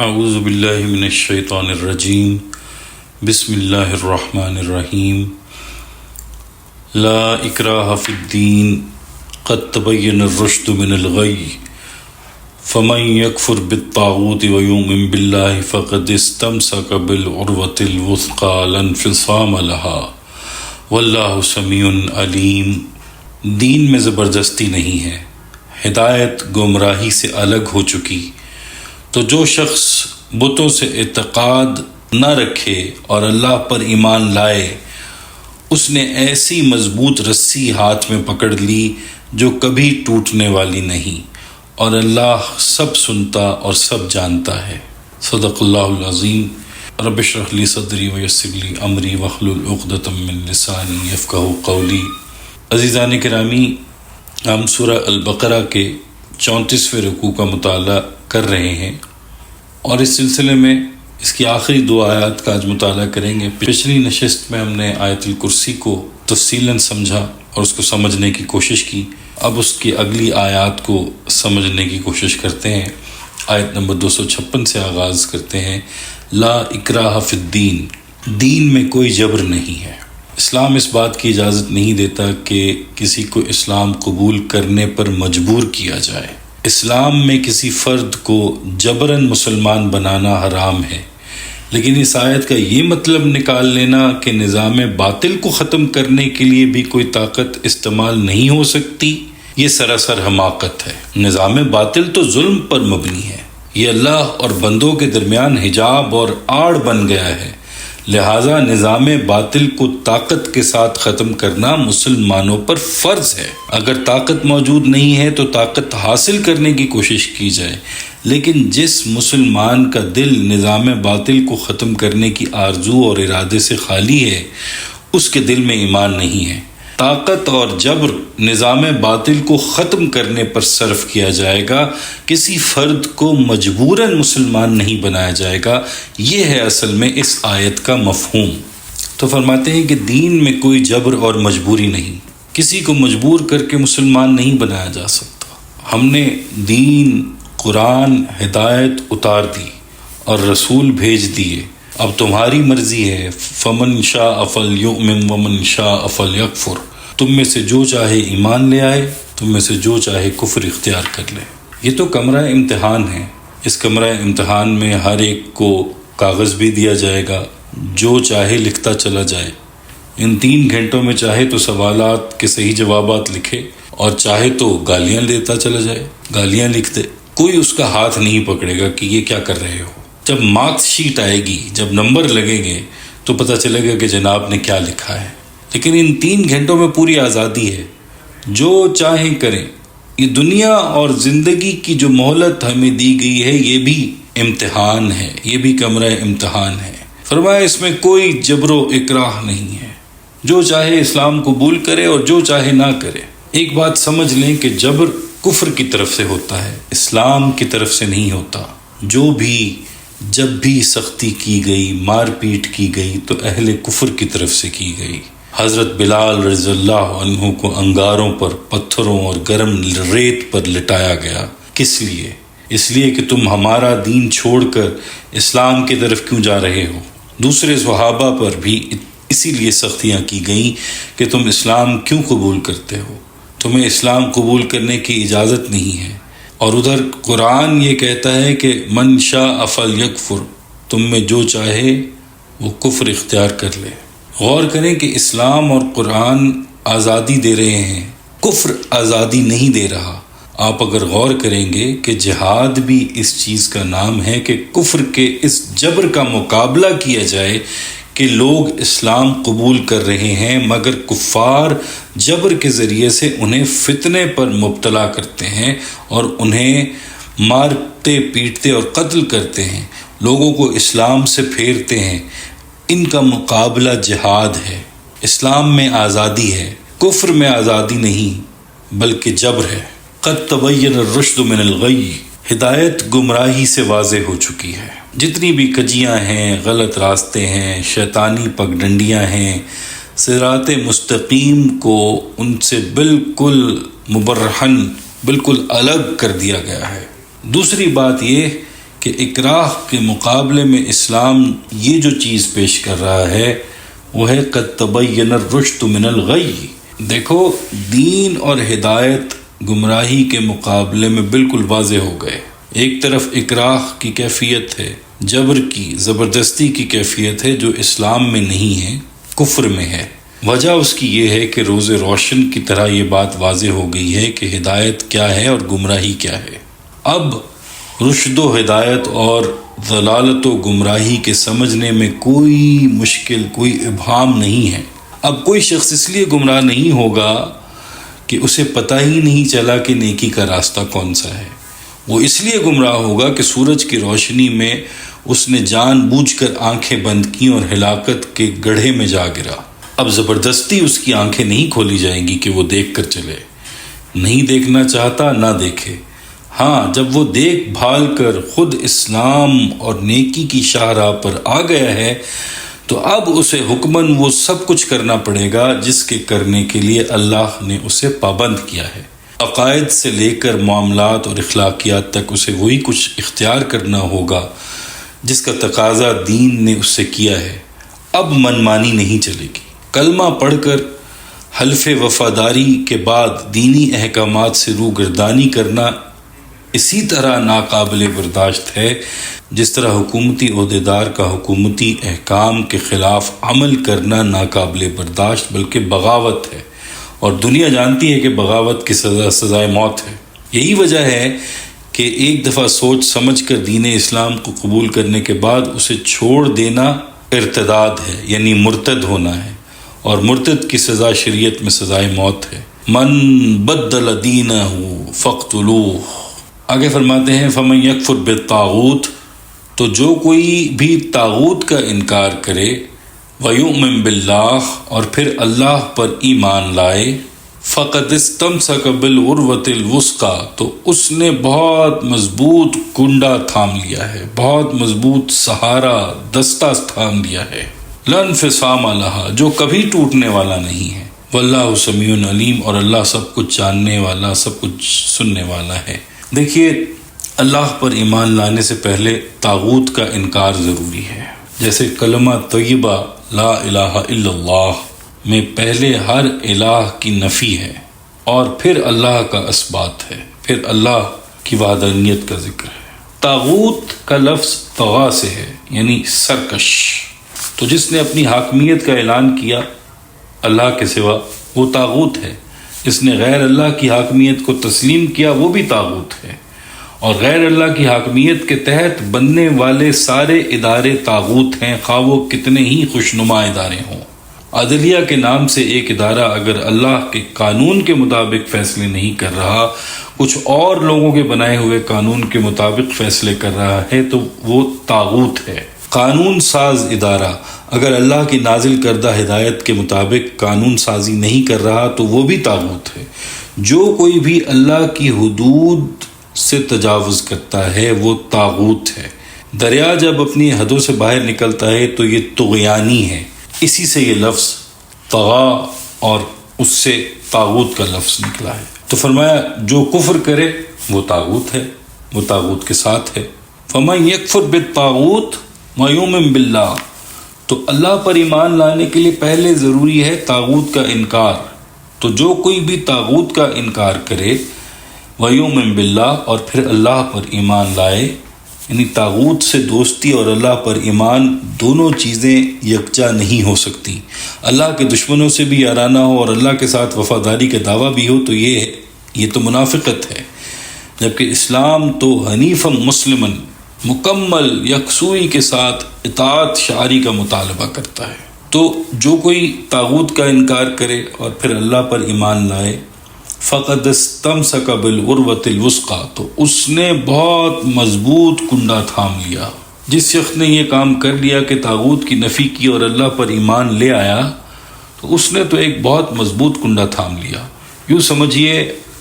اعوذ باللہ من الشیطان الرجیم بسم اللہ الرحمن الرحیم لا اکراہ فی الدین قد تبین الرشد من الغی فمن یکفر بالطاغوت ویؤمن باللہ فقد استمسک بالعروۃ الوثقی لا انفصام لها واللہ سمیع علیم۔ دین میں زبردستی نہیں ہے، ہدایت گمراہی سے الگ ہو چکی، تو جو شخص بتوں سے اعتقاد نہ رکھے اور اللہ پر ایمان لائے، اس نے ایسی مضبوط رسی ہاتھ میں پکڑ لی جو کبھی ٹوٹنے والی نہیں، اور اللہ سب سنتا اور سب جانتا ہے۔ صدق اللہ العظیم۔ رب اشرح لی صدری ویسر لی امری واحلل عقدۃ من لسانی یفقہوا قولی۔ عزیزان گرامی، ہم سورہ البقرہ کے 34ویں رکوع کا مطالعہ کر رہے ہیں، اور اس سلسلے میں اس کی آخری 2 آیات کا آج مطالعہ کریں گے۔ پچھلی نشست میں ہم نے آیت الکرسی کو تفصیلاً سمجھا اور اس کو سمجھنے کی کوشش کی۔ اب اس کی اگلی آیات کو سمجھنے کی کوشش کرتے ہیں۔ آیت نمبر 256 سے آغاز کرتے ہیں۔ لا اکراہ فی الدین، دین میں کوئی جبر نہیں ہے۔ اسلام اس بات کی اجازت نہیں دیتا کہ کسی کو اسلام قبول کرنے پر مجبور کیا جائے۔ اسلام میں کسی فرد کو جبراً مسلمان بنانا حرام ہے، لیکن اس آیت کا یہ مطلب نکال لینا کہ نظام باطل کو ختم کرنے کے لیے بھی کوئی طاقت استعمال نہیں ہو سکتی، یہ سراسر حماقت ہے۔ نظام باطل تو ظلم پر مبنی ہے، یہ اللہ اور بندوں کے درمیان حجاب اور آڑ بن گیا ہے، لہٰذا نظام باطل کو طاقت کے ساتھ ختم کرنا مسلمانوں پر فرض ہے۔ اگر طاقت موجود نہیں ہے تو طاقت حاصل کرنے کی کوشش کی جائے، لیکن جس مسلمان کا دل نظام باطل کو ختم کرنے کی آرزو اور ارادے سے خالی ہے، اس کے دل میں ایمان نہیں ہے۔ طاقت اور جبر نظام باطل کو ختم کرنے پر صرف کیا جائے گا، کسی فرد کو مجبوراً مسلمان نہیں بنایا جائے گا۔ یہ ہے اصل میں اس آیت کا مفہوم۔ تو فرماتے ہیں کہ دین میں کوئی جبر اور مجبوری نہیں، کسی کو مجبور کر کے مسلمان نہیں بنایا جا سکتا۔ ہم نے دین، قرآن، ہدایت اتار دی اور رسول بھیج دیے، اب تمہاری مرضی ہے۔ فمن شاء فلیؤمن ومن شاء فلیکفر، تم میں سے جو چاہے ایمان لے آئے، تم میں سے جو چاہے کفر اختیار کر لے۔ یہ تو کمرہ امتحان ہے، اس کمرہ امتحان میں ہر ایک کو کاغذ بھی دیا جائے گا، جو چاہے لکھتا چلا جائے۔ ان 3 گھنٹوں میں چاہے تو سوالات کے صحیح جوابات لکھے، اور چاہے تو گالیاں دیتا چلا جائے، گالیاں لکھ دے۔ کوئی اس کا ہاتھ نہیں پکڑے گا کہ یہ کیا کر رہے ہو۔ جب مارکس شیٹ آئے گی، جب نمبر لگیں گے، تو پتہ چلے گا کہ جناب نے کیا لکھا ہے۔ لیکن ان 3 گھنٹوں میں پوری آزادی ہے، جو چاہیں کریں۔ یہ دنیا اور زندگی کی جو مہلت ہمیں دی گئی ہے، یہ بھی امتحان ہے، یہ بھی کمرہ امتحان ہے۔ فرمایا اس میں کوئی جبر و اکراہ نہیں ہے، جو چاہے اسلام قبول کرے اور جو چاہے نہ کرے۔ ایک بات سمجھ لیں کہ جبر کفر کی طرف سے ہوتا ہے، اسلام کی طرف سے نہیں ہوتا۔ جب بھی سختی کی گئی، مار پیٹ کی گئی، تو اہل کفر کی طرف سے کی گئی۔ حضرت بلال رضی اللہ عنہ کو انگاروں پر، پتھروں اور گرم ریت پر لٹایا گیا۔ کس لیے؟ اس لیے کہ تم ہمارا دین چھوڑ کر اسلام کی طرف کیوں جا رہے ہو۔ دوسرے صحابہ پر بھی اسی لیے سختیاں کی گئیں کہ تم اسلام کیوں قبول کرتے ہو، تمہیں اسلام قبول کرنے کی اجازت نہیں ہے۔ اور ادھر قرآن یہ کہتا ہے کہ من شاء فلیکفر، تم میں جو چاہے وہ کفر اختیار کر لے۔ غور کریں کہ اسلام اور قرآن آزادی دے رہے ہیں، کفر آزادی نہیں دے رہا۔ آپ اگر غور کریں گے کہ جہاد بھی اس چیز کا نام ہے کہ کفر کے اس جبر کا مقابلہ کیا جائے کہ لوگ اسلام قبول کر رہے ہیں، مگر کفار جبر کے ذریعے سے انہیں فتنے پر مبتلا کرتے ہیں اور انہیں مارتے پیٹتے اور قتل کرتے ہیں، لوگوں کو اسلام سے پھیرتے ہیں۔ ان کا مقابلہ جہاد ہے۔ اسلام میں آزادی ہے، کفر میں آزادی نہیں بلکہ جبر ہے۔ قد تبین الرشد من الغی، ہدایت گمراہی سے واضح ہو چکی ہے۔ جتنی بھی کجیاں ہیں، غلط راستے ہیں، شیطانی پگڈنڈیاں ہیں، صراط مستقیم کو ان سے بالکل مبرہن، بالکل الگ کر دیا گیا ہے۔ دوسری بات یہ کہ اکراہ کے مقابلے میں اسلام یہ جو چیز پیش کر رہا ہے وہ ہے قد تبین الرشد من الغی۔ دیکھو دین اور ہدایت گمراہی کے مقابلے میں بالکل واضح ہو گئے۔ ایک طرف اکراہ کی کیفیت ہے، جبر کی، زبردستی کی کیفیت ہے جو اسلام میں نہیں ہے، کفر میں ہے۔ وجہ اس کی یہ ہے کہ روز روشن کی طرح یہ بات واضح ہو گئی ہے کہ ہدایت کیا ہے اور گمراہی کیا ہے۔ اب رشد و ہدایت اور ضلالت و گمراہی کے سمجھنے میں کوئی مشکل، کوئی ابہام نہیں ہے۔ اب کوئی شخص اس لیے گمراہ نہیں ہوگا کہ اسے پتہ ہی نہیں چلا کہ نیکی کا راستہ کون سا ہے۔ وہ اس لیے گمراہ ہوگا کہ سورج کی روشنی میں اس نے جان بوجھ کر آنکھیں بند کیں اور ہلاکت کے گڑھے میں جا گرا۔ اب زبردستی اس کی آنکھیں نہیں کھولی جائیں گی کہ وہ دیکھ کر چلے۔ نہیں دیکھنا چاہتا نہ دیکھے۔ ہاں جب وہ دیکھ بھال کر خود اسلام اور نیکی کی شاہراہ پر آ گیا ہے تو اب اسے حکماً وہ سب کچھ کرنا پڑے گا جس کے کرنے کے لیے اللہ نے اسے پابند کیا ہے۔ عقائد سے لے کر معاملات اور اخلاقیات تک اسے وہی کچھ اختیار کرنا ہوگا جس کا تقاضا دین نے اس سے کیا ہے۔ اب منمانی نہیں چلے گی۔ کلمہ پڑھ کر حلف وفاداری کے بعد دینی احکامات سے روگردانی کرنا اسی طرح ناقابل برداشت ہے جس طرح حکومتی عہدیدار کا حکومتی احکام کے خلاف عمل کرنا ناقابل برداشت بلکہ بغاوت ہے، اور دنیا جانتی ہے کہ بغاوت کی سزائے موت ہے۔ یہی وجہ ہے کہ ایک دفعہ سوچ سمجھ کر دین اسلام کو قبول کرنے کے بعد اسے چھوڑ دینا ارتداد ہے، یعنی مرتد ہونا ہے، اور مرتد کی سزا شریعت میں سزائے موت ہے۔ من بدل دینہ فاقتلوہ۔ آگے فرماتے ہیں فمن یکفر بالطاغوت، تو جو کوئی بھی طاغوت کا انکار کرے ویؤمن باللہ، اور پھر اللہ پر ایمان لائے، فقد استمسک بالعروۃ الوثقی، تو اس نے بہت مضبوط کنڈا تھام لیا ہے، بہت مضبوط سہارا دستہ تھام لیا ہے، لا انفصام لہا، جو کبھی ٹوٹنے والا نہیں ہے۔ واللہ سمیع علیم، اور اللہ سب کچھ جاننے والا، سب کچھ سننے والا ہے۔ دیکھیے اللہ پر ایمان لانے سے پہلے طاغوت کا انکار ضروری ہے۔ جیسے کلمہ طیبہ لا الہ الا اللہ میں پہلے ہر الہ کی نفی ہے اور پھر اللہ کا اثبات ہے، پھر اللہ کی وحدانیت کا ذکر ہے۔ طاغوت کا لفظ طغا سے ہے، یعنی سرکش۔ تو جس نے اپنی حاکمیت کا اعلان کیا اللہ کے سوا وہ طاغوت ہے، جس نے غیر اللہ کی حاکمیت کو تسلیم کیا وہ بھی طاغوت ہے، اور غیر اللہ کی حاکمیت کے تحت بننے والے سارے ادارے طاغوت ہیں، خواہ وہ کتنے ہی خوشنما ادارے ہوں۔ عدلیہ کے نام سے ایک ادارہ اگر اللہ کے قانون کے مطابق فیصلے نہیں کر رہا، کچھ اور لوگوں کے بنائے ہوئے قانون کے مطابق فیصلے کر رہا ہے تو وہ طاغوت ہے۔ قانون ساز ادارہ اگر اللہ کی نازل کردہ ہدایت کے مطابق قانون سازی نہیں کر رہا تو وہ بھی طاغوت ہے۔ جو کوئی بھی اللہ کی حدود سے تجاوز کرتا ہے وہ طاغوت ہے۔ دریا جب اپنی حدوں سے باہر نکلتا ہے تو یہ طغیانی ہے، اسی سے یہ لفظ طغا اور اس سے طاغوت کا لفظ نکلا ہے۔ تو فرمایا جو کفر کرے وہ طاغوت ہے، وہ طاغوت کے ساتھ ہے۔ فمن یکفر بالطاغوت ویؤمن باللہ، تو اللہ پر ایمان لانے کے لیے پہلے ضروری ہے طاغوت کا انکار۔ تو جو کوئی بھی طاغوت کا انکار کرے ویؤمن باللہ، اور پھر اللہ پر ایمان لائے، یعنی طاغوت سے دوستی اور اللہ پر ایمان دونوں چیزیں یکجا نہیں ہو سکتی۔ اللہ کے دشمنوں سے بھی یارانہ ہو اور اللہ کے ساتھ وفاداری کا دعویٰ بھی ہو تو یہ تو منافقت ہے، جبکہ اسلام تو حنیفا مسلماً مکمل یکسوئی کے ساتھ اطاعت شعاری کا مطالبہ کرتا ہے۔ تو جو کوئی طاغوت کا انکار کرے اور پھر اللہ پر ایمان لائے، فقد استمسک بالعروۃ الوثقی، تو اس نے بہت مضبوط کنڈا تھام لیا۔ جس شخص نے یہ کام کر لیا کہ طاغوت کی نفی کی اور اللہ پر ایمان لے آیا تو اس نے تو ایک بہت مضبوط کنڈا تھام لیا۔ یوں سمجھیے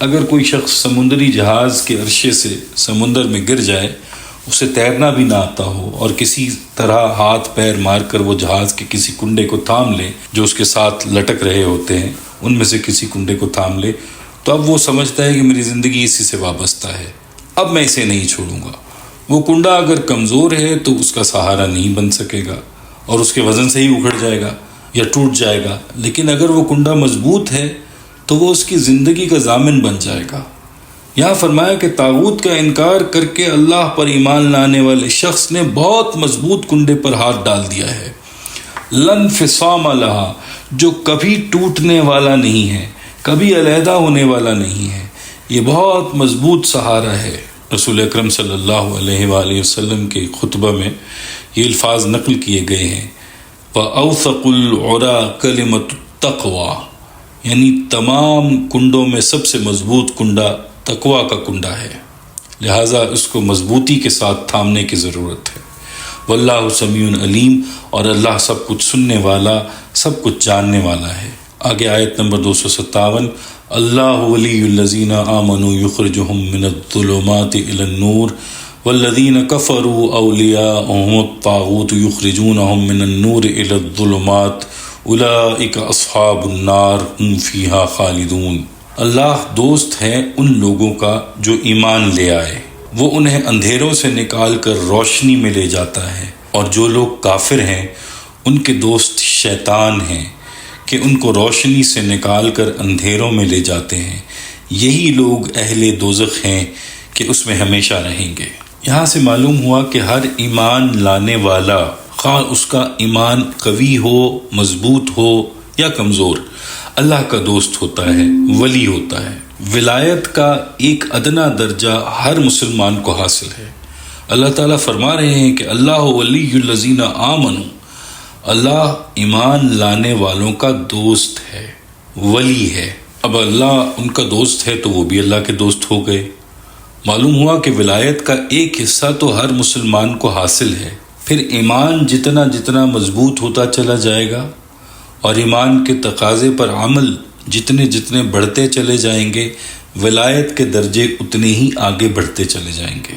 اگر کوئی شخص سمندری جہاز کے عرصے سے سمندر میں گر جائے، اسے تیرنا بھی نہ آتا ہو، اور کسی طرح ہاتھ پیر مار کر وہ جہاز کے کسی کنڈے کو تھام لے جو اس کے ساتھ لٹک رہے ہوتے ہیں، ان میں سے کسی کنڈے کو تھام لے، تو اب وہ سمجھتا ہے کہ میری زندگی اسی سے وابستہ ہے، اب میں اسے نہیں چھوڑوں گا۔ وہ کنڈا اگر کمزور ہے تو اس کا سہارا نہیں بن سکے گا اور اس کے وزن سے ہی اکھڑ جائے گا یا ٹوٹ جائے گا، لیکن اگر وہ کنڈا مضبوط ہے تو وہ اس کی زندگی کا ضامن بن جائے گا۔ یہاں فرمایا کہ طاغوت کا انکار کر کے اللہ پر ایمان لانے والے شخص نے بہت مضبوط کنڈے پر ہاتھ ڈال دیا ہے، لن فصام لہا، جو کبھی ٹوٹنے والا نہیں ہے، کبھی علیحدہ ہونے والا نہیں ہے، یہ بہت مضبوط سہارا ہے۔ رسول اکرم صلی اللہ علیہ وآلہ وسلم کے خطبہ میں یہ الفاظ نقل کیے گئے ہیں، وَأَوْثَقُ الْعُرَى كَلِمَةُ التَّقْوَى، یعنی تمام کنڈوں میں سب سے مضبوط کنڈا تقویٰ کا کنڈا ہے، لہٰذا اس کو مضبوطی کے ساتھ تھامنے کی ضرورت ہے۔ واللہ سمیع علیم، اور اللہ سب کچھ سننے والا، سب کچھ جاننے والا ہے۔ آگے آیت نمبر 257، اللہ ولی الذین آمنوا یخرجہم من الظلمات الی النور والذین کفروا اولیاؤہم الطاغوت یخرجونہم من النور الی الظلمات اولئک اصحاب النار ہم فیہا خالدون۔ اللہ دوست ہے ان لوگوں کا جو ایمان لے آئے، وہ انہیں اندھیروں سے نکال کر روشنی میں لے جاتا ہے، اور جو لوگ کافر ہیں ان کے دوست شیطان ہیں کہ ان کو روشنی سے نکال کر اندھیروں میں لے جاتے ہیں، یہی لوگ اہل دوزخ ہیں کہ اس میں ہمیشہ رہیں گے۔ یہاں سے معلوم ہوا کہ ہر ایمان لانے والا، خواہ اس کا ایمان قوی ہو، مضبوط ہو یا کمزور، اللہ کا دوست ہوتا ہے، ولی ہوتا ہے۔ ولایت کا ایک ادنا درجہ ہر مسلمان کو حاصل ہے۔ اللہ تعالیٰ فرما رہے ہیں کہ اللہ ولی الذین آمنوا، اللہ ایمان لانے والوں کا دوست ہے، ولی ہے۔ اب اللہ ان کا دوست ہے تو وہ بھی اللہ کے دوست ہو گئے۔ معلوم ہوا کہ ولایت کا ایک حصہ تو ہر مسلمان کو حاصل ہے، پھر ایمان جتنا جتنا مضبوط ہوتا چلا جائے گا اور ایمان کے تقاضے پر عمل جتنے جتنے بڑھتے چلے جائیں گے، ولایت کے درجے اتنے ہی آگے بڑھتے چلے جائیں گے۔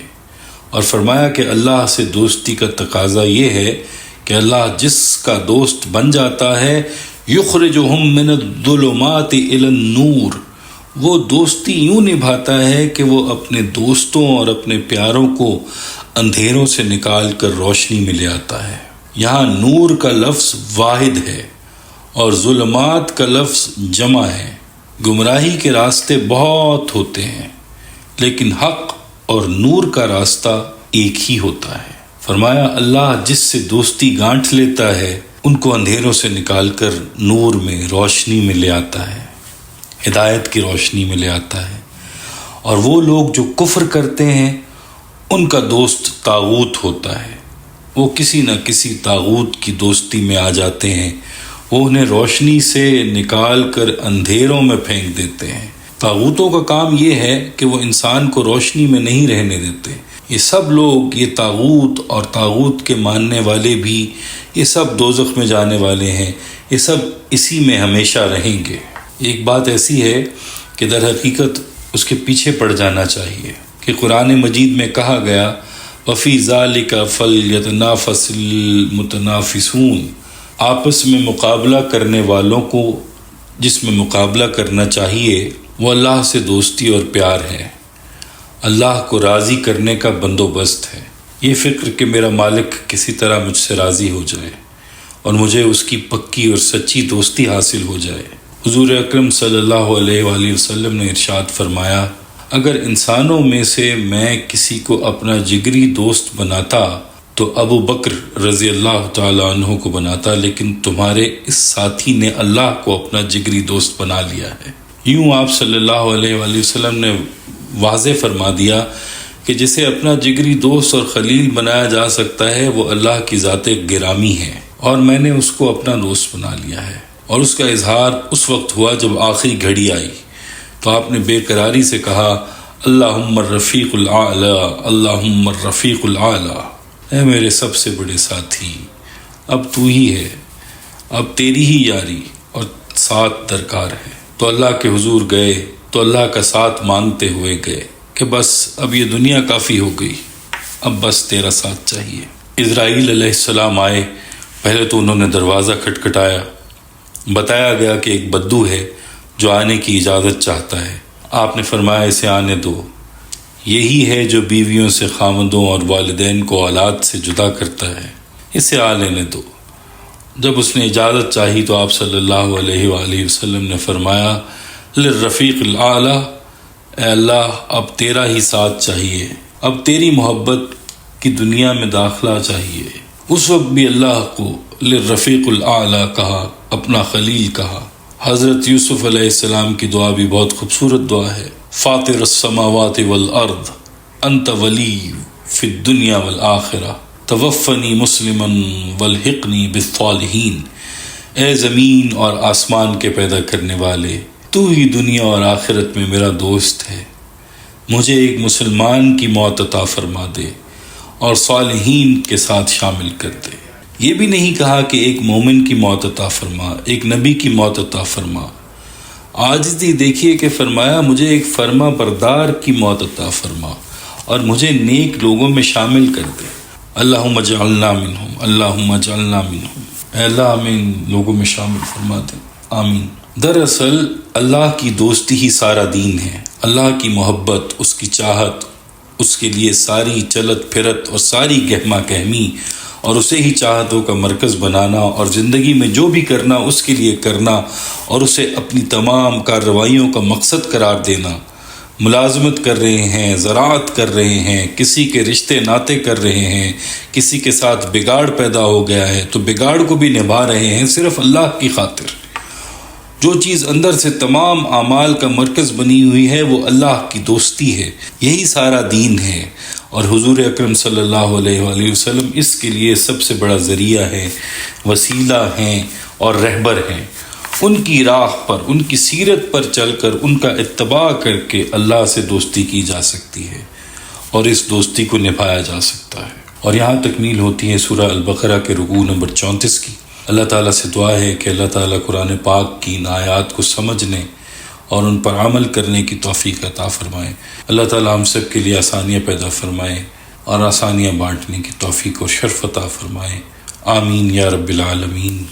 اور فرمایا کہ اللہ سے دوستی کا تقاضا یہ ہے کہ اللہ جس کا دوست بن جاتا ہے، یخرجہم من الظلمات الی النور، وہ دوستی یوں نبھاتا ہے کہ وہ اپنے دوستوں اور اپنے پیاروں کو اندھیروں سے نکال کر روشنی میں لے آتا ہے۔ یہاں نور کا لفظ واحد ہے اور ظلمات کا لفظ جمع ہے۔ گمراہی کے راستے بہت ہوتے ہیں، لیکن حق اور نور کا راستہ ایک ہی ہوتا ہے۔ فرمایا اللہ جس سے دوستی گانٹھ لیتا ہے، ان کو اندھیروں سے نکال کر نور میں، روشنی میں لے آتا ہے، ہدایت کی روشنی میں لے آتا ہے۔ اور وہ لوگ جو کفر کرتے ہیں، ان کا دوست طاغوت ہوتا ہے، وہ کسی نہ کسی طاغوت کی دوستی میں آ جاتے ہیں، وہ انہیں روشنی سے نکال کر اندھیروں میں پھینک دیتے ہیں۔ طاغوتوں کا کام یہ ہے کہ وہ انسان کو روشنی میں نہیں رہنے دیتے۔ یہ سب لوگ، یہ طاغوت اور طاغوت کے ماننے والے بھی، یہ سب دوزخ میں جانے والے ہیں، یہ سب اسی میں ہمیشہ رہیں گے۔ ایک بات ایسی ہے کہ در حقیقت اس کے پیچھے پڑ جانا چاہیے کہ قرآن مجید میں کہا گیا وَفِي ذَلِكَ فَلْيَتَنَافَسِ الْمُتَنَافِسُونَ، آپس میں مقابلہ کرنے والوں کو جس میں مقابلہ کرنا چاہیے وہ اللہ سے دوستی اور پیار ہے، اللہ کو راضی کرنے کا بندوبست ہے۔ یہ فکر کہ میرا مالک کسی طرح مجھ سے راضی ہو جائے اور مجھے اس کی پکی اور سچی دوستی حاصل ہو جائے۔ حضور اکرم صلی اللہ علیہ وآلہ وسلم نے ارشاد فرمایا، اگر انسانوں میں سے میں کسی کو اپنا جگری دوست بناتا تو ابو بکر رضی اللہ تعالیٰ عنہ کو بناتا، لیکن تمہارے اس ساتھی نے اللہ کو اپنا جگری دوست بنا لیا ہے۔ یوں آپ صلی اللہ علیہ وآلہ وسلم نے واضح فرما دیا کہ جسے اپنا جگری دوست اور خلیل بنایا جا سکتا ہے وہ اللہ کی ذات گرامی ہے، اور میں نے اس کو اپنا دوست بنا لیا ہے۔ اور اس کا اظہار اس وقت ہوا جب آخری گھڑی آئی تو آپ نے بے قراری سے کہا اللہم الرفیق الاعلی، اللہم الرفیق الاعلی، اے میرے سب سے بڑے ساتھی، اب تو ہی ہے، اب تیری ہی یاری اور ساتھ درکار ہے۔ تو اللہ کے حضور گئے تو اللہ کا ساتھ مانگتے ہوئے گئے کہ بس اب یہ دنیا کافی ہو گئی، اب بس تیرا ساتھ چاہیے۔ اسرائیل علیہ السلام آئے، پہلے تو انہوں نے دروازہ کھٹکھٹایا، بتایا گیا کہ ایک بدو ہے جو آنے کی اجازت چاہتا ہے۔ آپ نے فرمایا اسے آنے دو، یہی ہے جو بیویوں سے خاوندوں اور والدین کو اولاد سے جدا کرتا ہے، اسے آ لینے دو۔ جب اس نے اجازت چاہی تو آپ صلی اللہ علیہ وآلہ وسلم نے فرمایا للرفیق الاعلی، اے اللہ اب تیرا ہی ساتھ چاہیے، اب تیری محبت کی دنیا میں داخلہ چاہیے۔ اس وقت بھی اللہ کو للرفیق الاعلی کہا، اپنا خلیل کہا۔ حضرت یوسف علیہ السلام کی دعا بھی بہت خوبصورت دعا ہے، فاطر السماوات والارض انت ولی فی الدنیا والآخرہ توفنی مسلما والحقنی بالصالحین۔ اے زمین اور آسمان کے پیدا کرنے والے، تو ہی دنیا اور آخرت میں میرا دوست ہے، مجھے ایک مسلمان کی موت عطا فرما دے اور صالحین کے ساتھ شامل کر دے۔ یہ بھی نہیں کہا کہ ایک مومن کی موت عطا فرما، ایک نبی کی موت عطا فرما۔ عاجزی دیکھیے کہ فرمایا مجھے ایک فرما بردار کی موت عطا فرما اور مجھے نیک لوگوں میں شامل کر دے۔ اللہم اجعلنا منہم، اللہم اجعلنا منہم، اے اللہ ہمیں ان لوگوں میں شامل فرما دے، آمین۔ دراصل اللہ کی دوستی ہی سارا دین ہے۔ اللہ کی محبت، اس کی چاہت، اس کے لیے ساری چلت پھرت اور ساری گہما گہمی اور اسے ہی چاہتوں کا مرکز بنانا اور زندگی میں جو بھی کرنا اس کے لیے کرنا اور اسے اپنی تمام کارروائیوں کا مقصد قرار دینا۔ ملازمت کر رہے ہیں، زراعت کر رہے ہیں، کسی کے رشتے ناطے کر رہے ہیں، کسی کے ساتھ بگاڑ پیدا ہو گیا ہے تو بگاڑ کو بھی نبھا رہے ہیں صرف اللہ کی خاطر۔ جو چیز اندر سے تمام اعمال کا مرکز بنی ہوئی ہے وہ اللہ کی دوستی ہے، یہی سارا دین ہے۔ اور حضور اکرم صلی اللہ علیہ وآلہ وسلم اس کے لیے سب سے بڑا ذریعہ ہے، وسیلہ ہیں اور رہبر ہیں۔ ان کی راہ پر، ان کی سیرت پر چل کر، ان کا اتباع کر کے اللہ سے دوستی کی جا سکتی ہے اور اس دوستی کو نبھایا جا سکتا ہے۔ اور یہاں تکمیل ہوتی ہے سورہ البقرہ کے رکوع نمبر 34 کی۔ اللہ تعالیٰ سے دعا ہے کہ اللہ تعالیٰ قرآن پاک کی ان آیات کو سمجھنے اور ان پر عمل کرنے کی توفیق عطا فرمائے۔ اللہ تعالیٰ ہم سب کے لیے آسانیاں پیدا فرمائے اور آسانیاں بانٹنے کی توفیق اور شرف عطا فرمائے، آمین یا رب العالمین۔